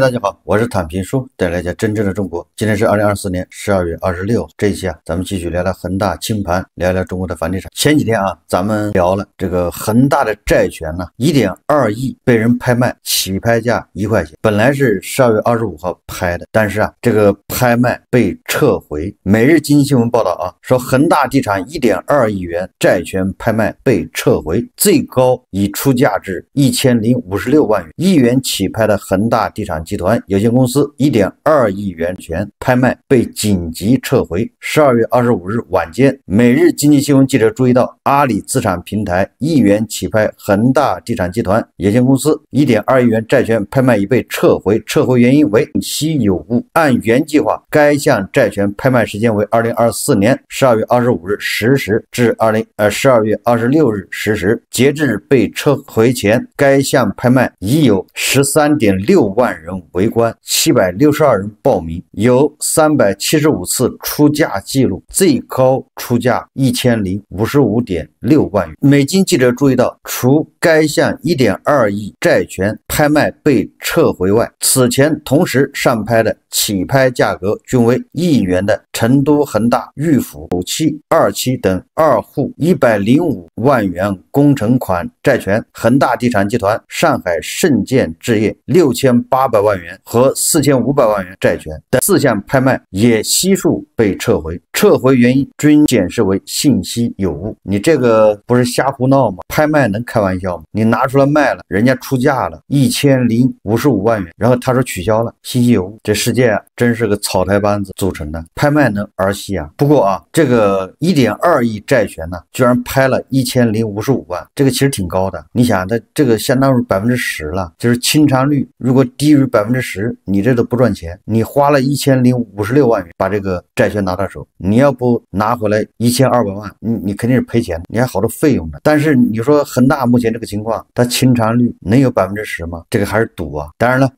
大家好，我是坦平叔，带来一下真正的中国。今天是2024年12月26日，这一期咱们继续聊聊恒大清盘，聊聊中国的房地产。前几天咱们聊了这个恒大的债权1.2亿被人拍卖，起拍价1块钱，本来是12月25号拍的，但是这个拍卖被撤回。每日经济新闻报道说恒大地产1.2亿元债权拍卖被撤回，最高已出价至1056万元，1元起拍的恒大地产集团有限公司1.2亿元权拍卖被紧急撤回。12月25日晚间，每日经济新闻记者注意到，阿里资产平台1元起拍恒大地产集团有限公司1.2亿元债权拍卖已被撤回，撤回原因为信息有误。按原计划，该项债权拍卖时间为2024年12月25日10时至12月26日10时。截至被撤回前，该项拍卖已有13.6万人围观，762人报名，有375次出价记录，最高出价1055.6万元。美经记者注意到，除该项1.2亿债权拍卖被撤回外，此前同时上拍的起拍价格均为1亿元的成都恒大豫府首期、二期等2户105万元工程款债权，恒大地产集团上海盛建置业6800万元和4500万元债权等4项拍卖也悉数被撤回，撤回原因均显示为信息有误。你这个不是瞎胡闹吗？拍卖能开玩笑吗？你拿出来卖了，人家出价了1055万元，然后他说取消了，信息有误。这世界真是个草台班子组成的，拍卖能儿戏啊？不过这个1.2亿债权居然拍了1055万，这个其实挺高的。你想，这个相当于10%了，就是清偿率如果低于10%，你这都不赚钱。你花了1056万元把这个债权拿到手，你要不拿回来1200万，你肯定是赔钱的，你还好多费用呢。但是你说恒大目前这个情况，它清偿率能有10%吗？这个还是赌啊。当然了，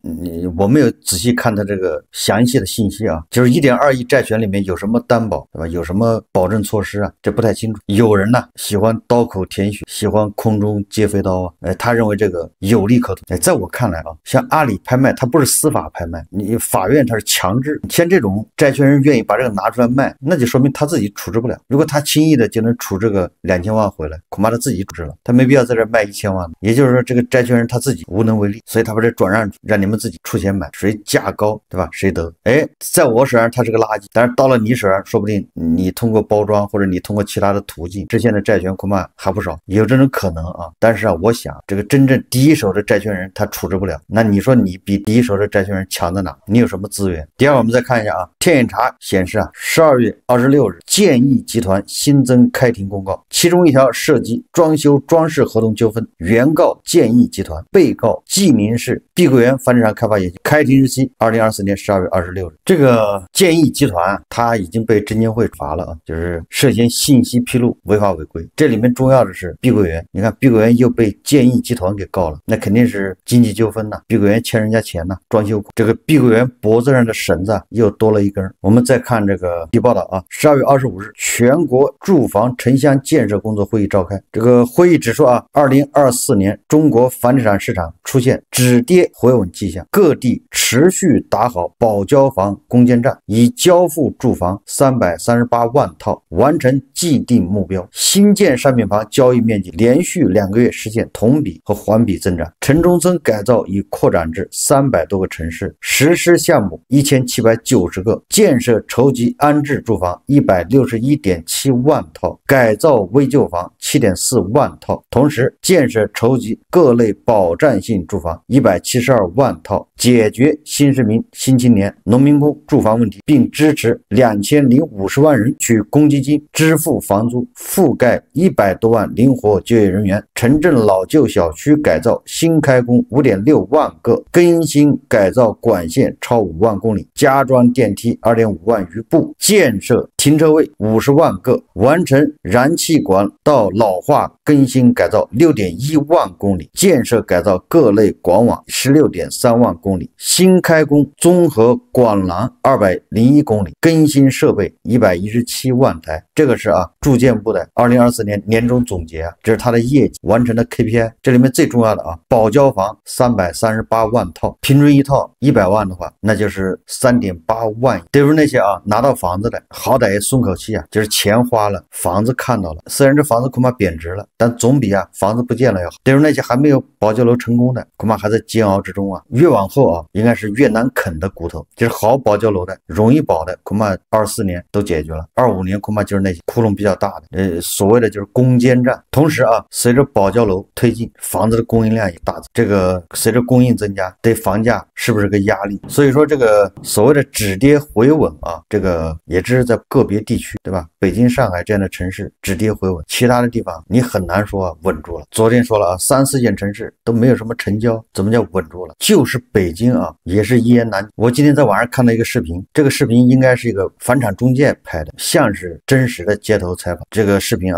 我没有仔细看它这个详细的信息就是1.2亿债权里面有什么担保，对吧？有什么保证措施这不太清楚。有人喜欢刀口舔血，喜欢空中接飞刀他认为这个有利可图。在我看来像阿里拍卖，它不是司法拍卖，你法院它是强制。像这种债权人愿意把这个拿出来卖，那就说明他自己处置不了。如果他轻易的就能处置个2000万回来，恐怕他自己处置了，他没必要在这卖1000万。也就是说，这个债权人他自己无能为力，所以他把这转让让你们自己出钱买，谁价高，对吧？谁得。在我手上他是个垃圾，但是到了你手上，说不定你通过包装或者你通过其他的途径实现的债权恐怕还不少，有这种可能但是我想这个真正第一手的债权人他处置不了，那你说你比第一手的债权人强在哪？你有什么资源？第二，我们再看一下天眼查显示12月26日建议集团新增开庭公告，其中一条涉及装修装饰合同纠纷，原告建议集团，被告济宁市碧桂园房地产开发有限，开庭日期2024年12月26日。这个建议集团他已经被证监会罚了就是涉嫌信息披露违法违规。这里面重要的是碧桂园，你看碧桂园又被建议集团给告了，那肯定是经济纠纷碧桂园欠人家钱装修这个碧桂园脖子上的绳子又多了一根。我们再看这个报道12月25日全国住房城乡建设工作会议召开，这个会议指出2024年中国房地产市场出现止跌回稳迹象，各地持续打好保交房攻坚战，已交付住房338万套，完成既定目标。新建商品房交易面积连续2个月实现同比和环比增长，城中村改造已扩展至300多个城市，实施项目1790个，建设筹集安置住房161.7万套，改造危旧房7.4万套，同时建设筹集各类保障性住房172万套，解决新市民、新青年、农民工住房问题，并支持2050万人取公积金支付房租，覆盖100多万灵活就业人员。城镇老旧小区改造新开工5.6万个，更新改造管线超5万公里，加装电梯2.5万余部，建设停车位50万个，完成燃气管管道老化更新改造6.1万公里，建设改造各类管网16.3万公里，新开工综合管廊201公里，更新设备117万台。这个是住建部的2024年年终总结这是它的业绩完成的 KPI。这里面最重要的保交房338万套，平均一套100万的话，那就是3.8万亿。对于那些拿到房子的，好歹也松口气就是钱花了，房子看到了，虽然这房子恐怕贬值了，但总比房子不见了要好。对于那些还没有保交楼成功的，恐怕还在煎熬之中越往后应该是越难啃的骨头。就是好保交楼的，容易保的，恐怕24年都解决了，25年恐怕就是那些窟窿比较大的，所谓的就是攻坚战。同时随着保交楼推进，房子的供应量也大增，这个随着供应增加，对房价是不是个压力？所以说这个所谓的止跌回稳这个也只是在个别地区，对吧？北京、上海这样的城市止跌回稳，其他的地方你很难说稳住了。昨天说了3、4线城市都没有什么成交，怎么叫稳住了？就是北京也是一言难。我今天在网上看到一个视频，这个视频应该是一个房产中介拍的，像是真实的街头采访。这个视频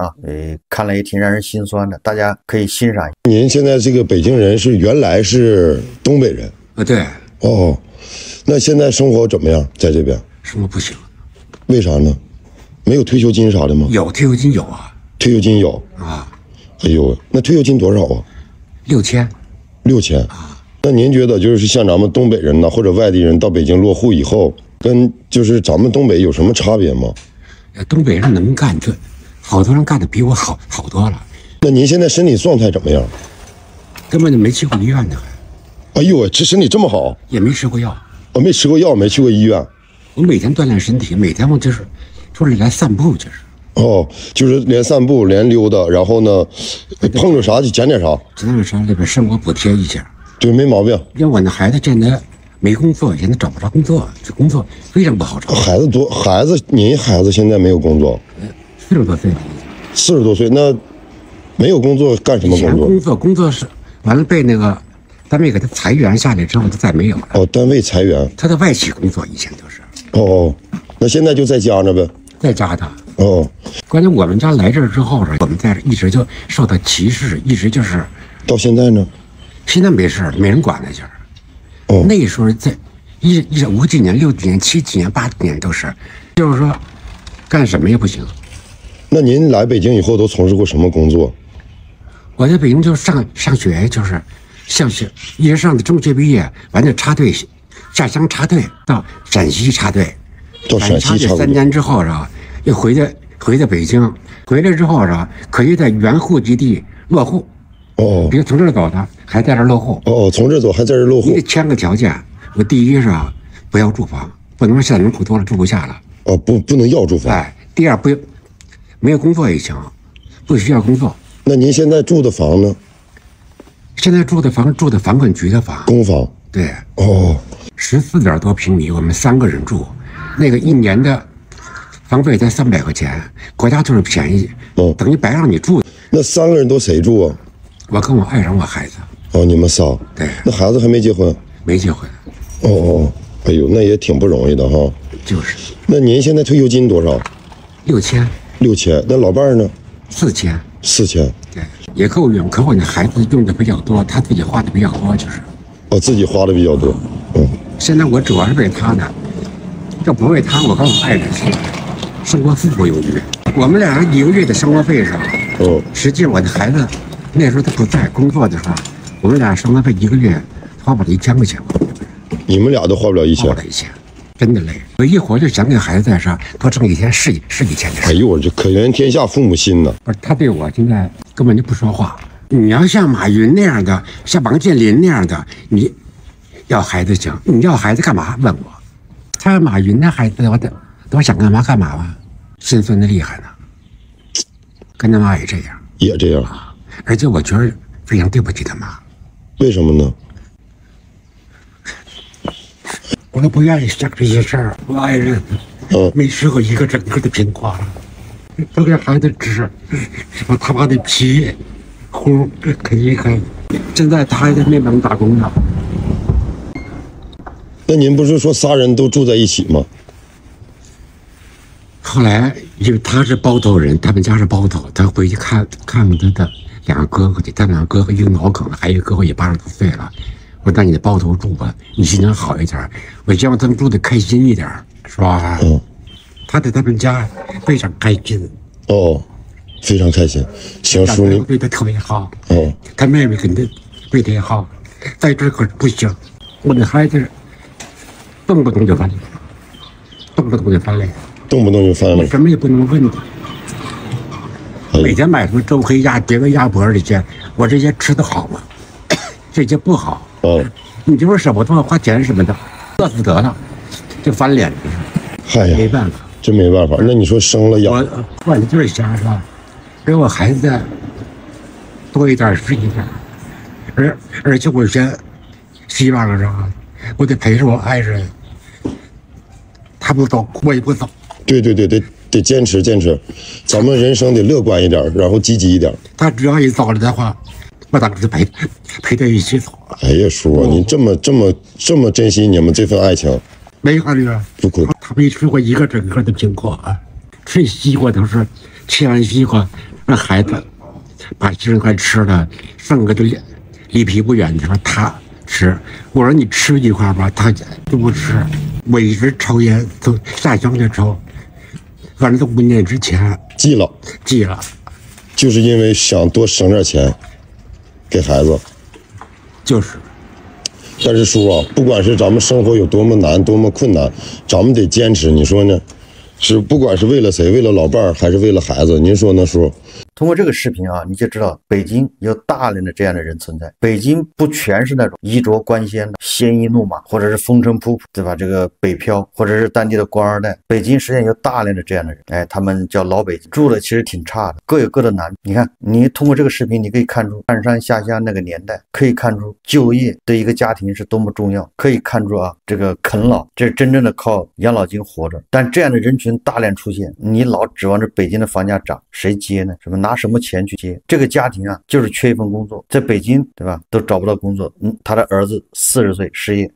看了也挺让人心酸的，大家可以欣赏。您现在这个北京人是原来是东北人对。那现在生活怎么样？在这边生活不行。为啥呢？没有退休金啥的吗？有退休金，有退休金有哎呦，那退休金多少6000。6000那您觉得就是像咱们东北人或者外地人到北京落户以后，跟就是咱们东北有什么差别吗？东北人能干，好多人干的比我好多了。那您现在身体状态怎么样？根本就没去过医院呢。哎呦，这身体这么好，也没吃过药。我没吃过药，没去过医院。我每天锻炼身体，每天我就是来散步，就是连散步连溜达，然后呢，碰着啥就捡点啥，那边生活补贴一下。对，没毛病。因为我那孩子现在没工作，现在找不着工作，这工作非常不好找。您孩子现在没有工作，40多岁了。40多岁，那没有工作干什么工作？工作是完了被那个单位给他裁员下来之后，就再没有了。单位裁员。他在外企工作，以前都是。那现在就在家呢呗。在家的。关键我们家来这儿之后我们在这一直就受到歧视，一直就是。到现在呢？现在没事，没人管那劲儿。那时候在50几年、60几年、70几年、80几年都是，就是说干什么也不行。那您来北京以后都从事过什么工作？我在北京就上学，就是上学，一直上的中学毕业，完就插队，下乡插队到陕西插队，到陕西插队3年之后又回到北京，回来之后可以在原户籍地落户。比如从这儿走的还在这儿落户。从这儿走还在这儿落户。你得签个条件，我第一是不要住房，不能说现在人口多了住不下了。不能要住房。第二没有工作也行，不需要工作。那您现在住的房呢？现在住的房管局的房。公房。对。14点多平米，我们3个人住，那个1年的房费才300块钱，国家就是便宜，等于白让你住。那3个人都谁住啊？我跟我爱人，我孩子。你们仨。对。那孩子还没结婚？没结婚。哎呦，那也挺不容易的哈。就是。那您现在退休金多少？6000。6000。那老伴儿呢？4000。4000。对，也够用。可我那孩子用的比较多，他自己花的比较多，就是。自己花的比较多。现在我主要是为他呢，要不为他，我跟我爱人生活富富有余。我们俩1个月的生活费上，实际我的孩子那时候他不在工作的时候，我们俩生活费1个月花不了1000块钱。你们俩都花不了1000。花不了1000，真的累。我一会儿就想给孩子在这多挣一天是一天的事。哎呦，我这可怜天下父母心呐！不是，他对我现在根本就不说话。你要像马云那样的，像王健林那样的，你要孩子行，你要孩子干嘛？问我。他马云那孩子，我想干嘛干嘛吧，心酸的厉害呢。跟他妈也这样。也这样。而且我觉得非常对不起他妈。为什么呢？我都不愿意想这些事儿。我爱人没吃过一个整个的苹果，都给孩子吃什么他妈的皮糊啃一啃。现在他还在内蒙打工呢。那您不是说仨人都住在一起吗？后来因为他是包头人，他们家是包头，他回去看他的两个哥哥去，他两个哥哥一个脑梗了，还有一个哥哥也80多岁了。我说那你得包头住吧，你心情好一点，我希望他们住得开心一点，是吧？他在他们家非常开心。哦，非常开心。行，叔你对他特别好。哦，他妹妹跟他对他也好，在这可不行。我的孩子动不动就翻脸，动不动就翻脸，动不动就翻了。什么也不能问他。每天买什么周黑鸭、叠个鸭脖这些，我这些吃的好吗？这些不好。你就是舍不得花钱什么的，饿死得了，就翻脸。嗨呀，没办法，真没办法。那你说生了养，我的就是想是吧，给我孩子多一点是一点，而且我现希望是吧，我得陪着我爱人，他不走，我也不走。对，得坚持坚持，咱们人生得乐观一点，然后积极一点。他只要一走了的话，我当时陪他一起走。哎呀，叔啊，你这么珍惜你们这份爱情，没考虑啊，不亏。他没吃过一个整个的苹果啊，吃西瓜都是吃完西瓜让孩子把西瓜吃了，剩个就离皮不远的说他吃。我说你吃一块吧，他就不吃。我一直抽烟，都下乡就抽，反正都5年之前记了，就是因为想多省点钱给孩子。就是。但是叔啊，不管是咱们生活有多么难多么困难，咱们得坚持，你说呢？是不管是为了谁，为了老伴儿还是为了孩子，您说呢，叔？通过这个视频啊，你就知道北京有大量的这样的人存在。北京不全是那种衣着光鲜的鲜衣怒马，或者是风尘仆仆，对吧？这个北漂，或者是当地的官二代。北京实际上有大量的这样的人，哎，他们叫老北京，住的其实挺差的，各有各的难。你看，你通过这个视频，你可以看出上山下乡那个年代，可以看出就业对一个家庭是多么重要，可以看出啊，这个啃老，这是真正的靠养老金活着。但这样的人群大量出现，你老指望着北京的房价涨，谁接呢？什么拿什么钱去接？这个家庭啊，就是缺一份工作，在北京，对吧？都找不到工作。他的儿子40岁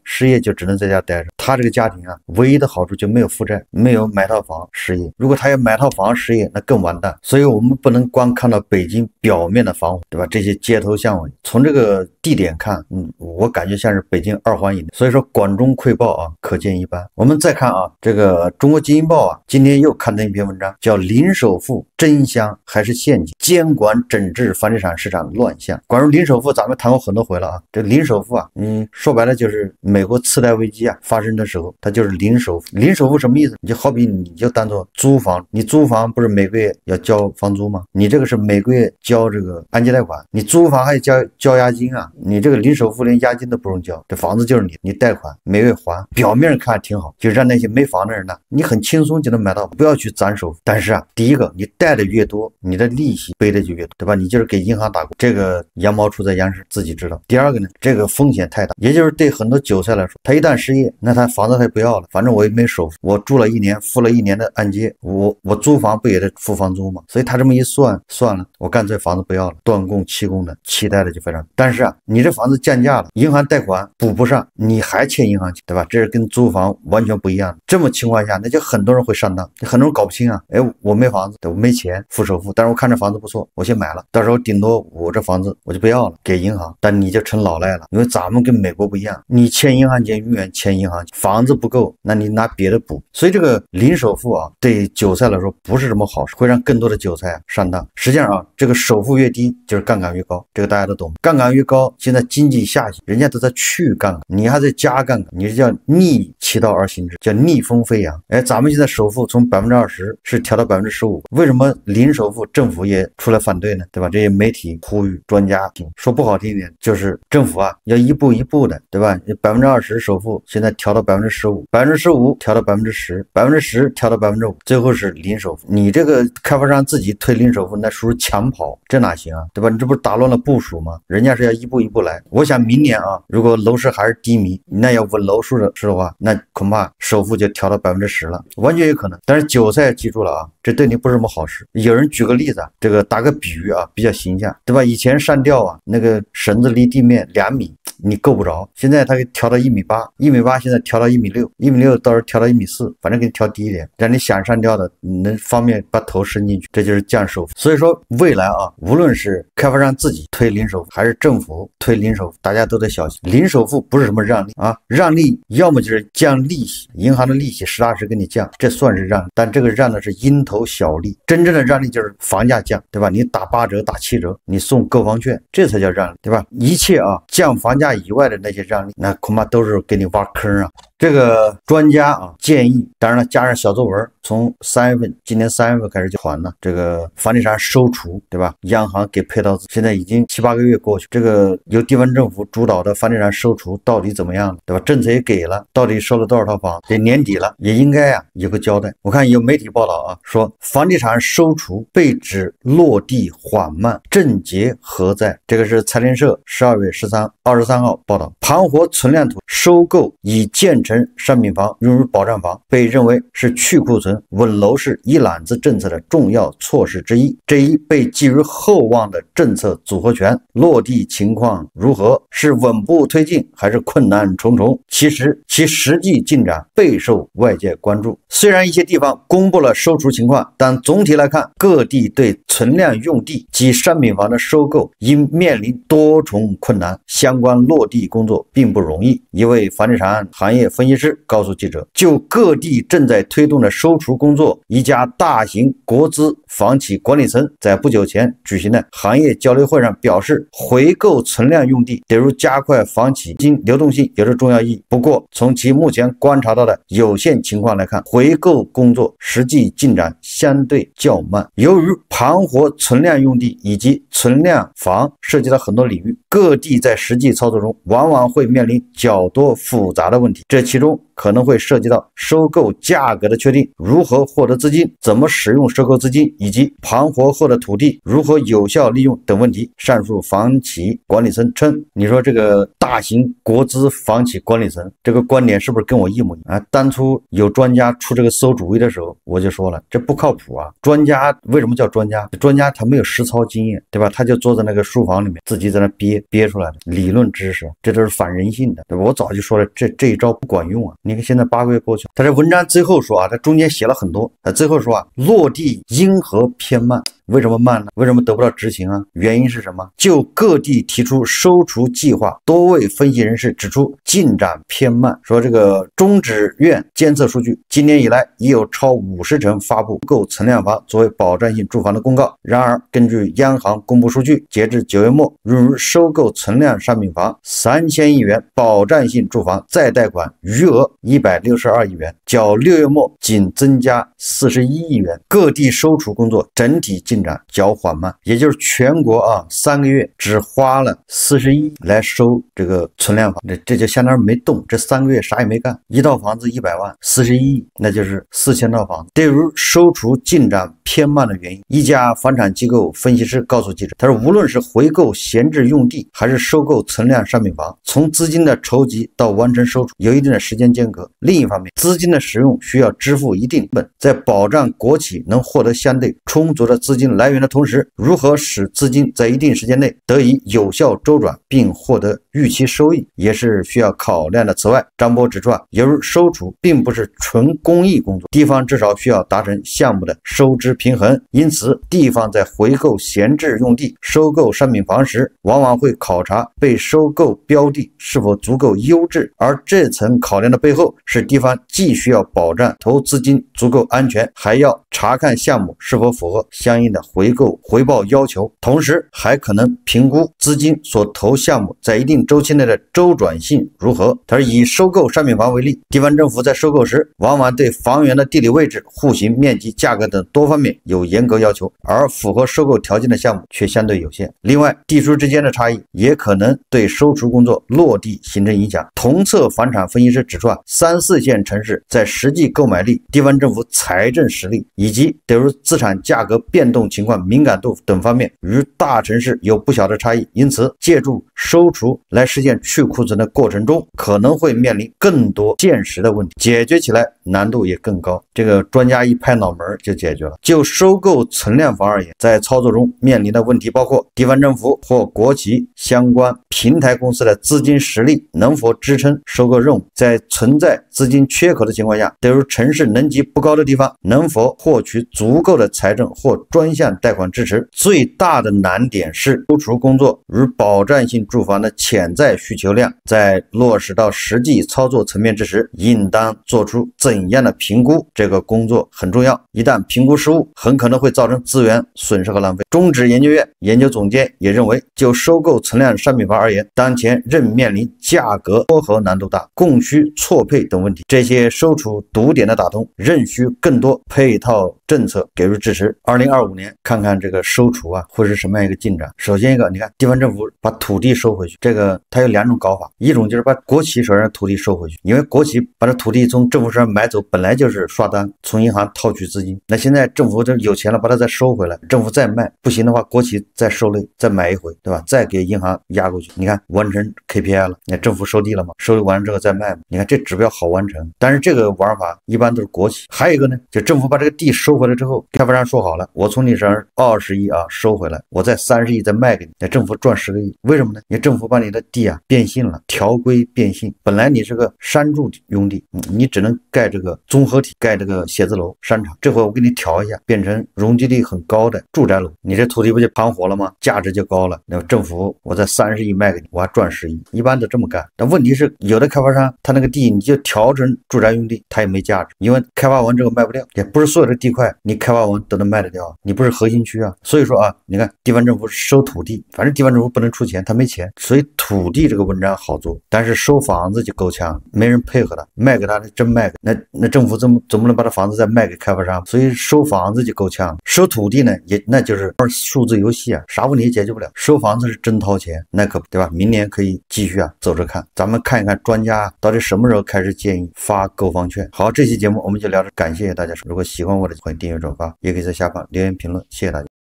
失业就只能在家待着。他这个家庭啊，唯一的好处就没有负债，没有买套房失业。如果他要买套房失业，那更完蛋。所以我们不能光看到北京表面的繁华，对吧？这些街头巷尾，从这个地点看，我感觉像是北京2环以内。所以说管中窥豹啊，可见一斑。我们再看啊，这个中国经营报啊，今天又刊登一篇文章，叫零首付真香还是陷阱？监管整治房地产市场乱象。关于零首付，咱们谈过很多回了啊。这零首付啊，说白了就是美国次贷危机啊发生的时候，它就是零首付。零首付什么意思？你就好比你就当做租房，你租房不是每个月要交房租吗？你这个是每个月交这个按揭贷款，你租房还要交押金啊。你这个零首付连押金都不用交，这房子就是你贷款每月还，表面看挺好，就让那些没房的人呢，你很轻松就能买到，不要去攒首付。但是啊，第一个你贷的越多，你的利息背的就越多，对吧？你就是给银行打工，这个羊毛出在羊身自己知道。第二个呢，这个风险太大，也就是对很多韭菜来说，他一旦失业，那他房子他也不要了，反正我也没首付，我住了1年，付了1年的按揭，我租房不也得付房租吗？所以他这么一算了，我干脆房子不要了，断供弃供的，期待的就非常。但是啊，你这房子降价了，银行贷款补不上，你还欠银行钱，对吧？这是跟租房完全不一样的。这么情况下，那就很多人会上当，很多人搞不清啊，哎，我没房子，我没钱付首付，但是我看这房子不错，我先买了，到时候顶多我这房子我就不要了，给银行，但你就成老赖了。因为咱们跟美国不一样，你欠银行钱永远欠银行钱，房子不够，那你拿别的补。所以这个零首付啊，对韭菜来说不是什么好事，会让更多的韭菜上当。实际上啊，这个首付越低，就是杠杆越高，这个大家都懂。杠杆越高，现在经济下行，人家都在去杠杆，你还在加杠杆，你这叫逆其道而行之，叫逆风飞扬。哎，咱们现在首付从20%是调到15%，为什么零首付政府也出来反对呢？对吧？这些媒体呼吁，专家说不好听一点，就是政府啊要一步一步的，对吧？20%首付现在调到15%，15%调到10%，10%调到5%，最后是零首付。你这个开发商自己推零首付，那属于抢跑，这哪行啊？对吧？你这不是打乱了部署吗？人家是要一步一步来。我想明年啊，如果楼市还是低迷，那要稳楼市的话，那恐怕首付就调到10%了，完全有可能。但是韭菜记住了啊，这对你不是什么好事。有人举个例子啊，这个打个比喻啊，比较形象，对吧？以前上吊啊，那个绳子离地面2米，你够不着，现在它给调到1.8米，1.8米现在调到1.6米，1.6米到时候调到1.4米，反正给你调低一点，让你想上吊的你能方便把头伸进去，这就是降首付。所以说未来啊，无论是开发商自己推零首付，还是政府推零首付，大家都得小心。零首付不是什么让利啊，让利要么就是降利息，银行的利息实打实给你降，这算是让利，但这个让的是蝇头小利，真正的让利就是房价降，对吧？你打8折打7折，你送购房券，这才叫让利，对吧？一切啊降房价以外的那些让利，那恐怕都是给你挖坑啊。这个专家啊建议，当然了，加上小作文，从3月份，今年3月份开始就还了这个房地产收储，对吧？央行给配套资，现在已经7、8个月过去，这个由地方政府主导的房地产收储到底怎么样了，对吧？政策也给了，到底收了多少套房？这年底了，也应该啊有个交代。我看有媒体报道啊，说房地产收储被指落地缓慢，症结何在？这个是财联社12月23号报道，盘活存量土收购已建成商品房用于保障房，被认为是去库存稳楼市一揽子政策的重要措施之一。这一被寄予厚望的政策组合拳落地情况如何？是稳步推进还是困难重重？其实际进展备受外界关注。虽然一些地方公布了收储情况，但总体来看，各地对存量用地及商品房的收购应面临多重困难，相关落地工作并不容易。一位房地产行业分析师告诉记者，就各地正在推动的收储工作，一家大型国资房企管理层在不久前举行的行业交流会上表示，回购存量用地对于加快房企资金流动性有着重要意义。不过，从其目前观察到的有限情况来看，回购工作实际进展相对较慢。由于盘活存量用地以及存量房涉及到很多领域，各地在实际操作中往往会面临较多复杂的问题，这其中可能会涉及到收购价格的确定，如何获得资金，怎么使用收购资金，以及盘活后的土地如何有效利用等问题。上述房企管理层称，你说这个大型国资房企管理层这个观点是不是跟我一模一样啊？当初有专家出这个馊主意的时候，我就说了，这不靠谱啊！专家为什么叫专家？专家他没有实操经验，对吧？他就坐在那个书房里面，自己在那憋出来的理论知识，这都是反人性的，对吧？我早就说了，这一招不管用啊！你看现在8个月过去了，他这文章最后说啊，他中间写了很多，他最后说啊，落地因何偏慢？为什么慢呢？为什么得不到执行啊？原因是什么？就各地提出收储计划，多位分析人士指出进展偏慢，说这个中指院监测数据，今年以来已有超50城发布购存量房作为保障性住房的公告。然而，根据央行公布数据，截至9月末，用于收购存量商品房3000亿元，保障性住房再贷款余额162亿元，较6月末仅增加41亿元。各地收储工作整体进展较缓慢，也就是全国啊3个月只花了41亿来收这个存量房，这就相当于没动，这3个月啥也没干，一套房子100万，41亿，那就是4000套房子。对于收储进展偏慢的原因，一家房产机构分析师告诉记者，他说无论是回购闲置用地还是收购存量商品房，从资金的筹集到完成收储有一定的时间间隔。另一方面，资金的使用需要支付一定成本，在保障国企能获得相对充足的资金来源的同时，如何使资金在一定时间内得以有效周转并获得预期收益，也是需要考量的。此外，张波指出啊，由于收储并不是纯公益工作，地方至少需要达成项目的收支平衡，因此地方在回购闲置用地、收购商品房时，往往会考察被收购标的是否足够优质，而这层考量的背后是地方既需要保障投资金足够安全，还要查看项目是否符合相应的回购回报要求，同时还可能评估资金所投项目在一定周期内的周转性如何。他说，以收购商品房为例，地方政府在收购时往往对房源的地理位置、户型、面积、价格等多方面有严格要求，而符合收购条件的项目却相对有限。另外，地区之间的差异也可能对收储工作落地形成影响。同策房产分析师指出啊，3、4线城市在实际购买力、地方政府政府财政实力以及对于资产价格变动情况敏感度等方面与大城市有不小的差异，因此借助收储来实现去库存的过程中，可能会面临更多现实的问题，解决起来难度也更高。这个专家一拍脑门就解决了。就收购存量房而言，在操作中面临的问题包括地方政府或国企相关平台公司的资金实力能否支撑收购任务，在存在资金缺口的情况下，对于城市能级不高的地方能否获取足够的财政或专项贷款支持。最大的难点是收储工作与保障性住房的潜在需求量在落实到实际操作层面之时，应当做出怎样的评估，这个工作很重要。一旦评估失误，很可能会造成资源损失和浪费。中指研究院研究总监也认为，就收购存量商品房而言，当前仍面临价格撮合难度大、供需错配等问题，这些收储堵点的打通仍需更多配套政策给予支持。2025年看看这个收储会是什么样一个进展。首先一个，你看地方政府把土地收回去，这个它有两种搞法，一种就是把国企手上的土地收回去，因为国企把这土地从政府手上买走本来就是刷单，从银行套取资金，那现在政府这有钱了，把它再收回来，政府再卖，不行的话国企再受累再买一回，对吧？再给银行压过去，你看完成 KPI 了，你看政府收地了吗？收完之后再卖，你看这指标好完成。但是这个玩法一般都是国企。还有一个呢，就政府把这个地收回来之后，开发商说好了，我从你身上20亿收回来，我再30亿再卖给你，那政府赚10个亿。为什么呢？你政府把你的地变性了，条规变性，本来你是个商住用地，你只能盖这个综合体，盖这个写字楼、商场，这回我给你调一下，变成容积率很高的住宅楼，你这土地不就盘活了吗？价值就高了，那政府我再30亿卖给你，我还赚10亿，一般都这么干。但问题是，有的开发商他那个地你就调成住宅用地，他也没价值，因为开发完之后卖不掉，也不是所有的地块你开发完都能卖得掉，你不是核心区啊。所以说你看地方政府收土地，反正地方政府不能出钱，他没钱，所以土地这个文章好做，但是收房子就够呛，没人配合他，卖给他真卖给那政府总不能把这房子再卖给开发商，所以收房子就够呛。收土地呢那就是玩数字游戏啥问题也解决不了。收房子是真掏钱，那可对吧？明年可以继续走着看，咱们看一看专家到底什么时候开始建议发购房券。好，这期节目我们就聊着，感谢大家。如果喜欢我的，欢迎订阅转发，也可以在下方留言评论，谢谢大家。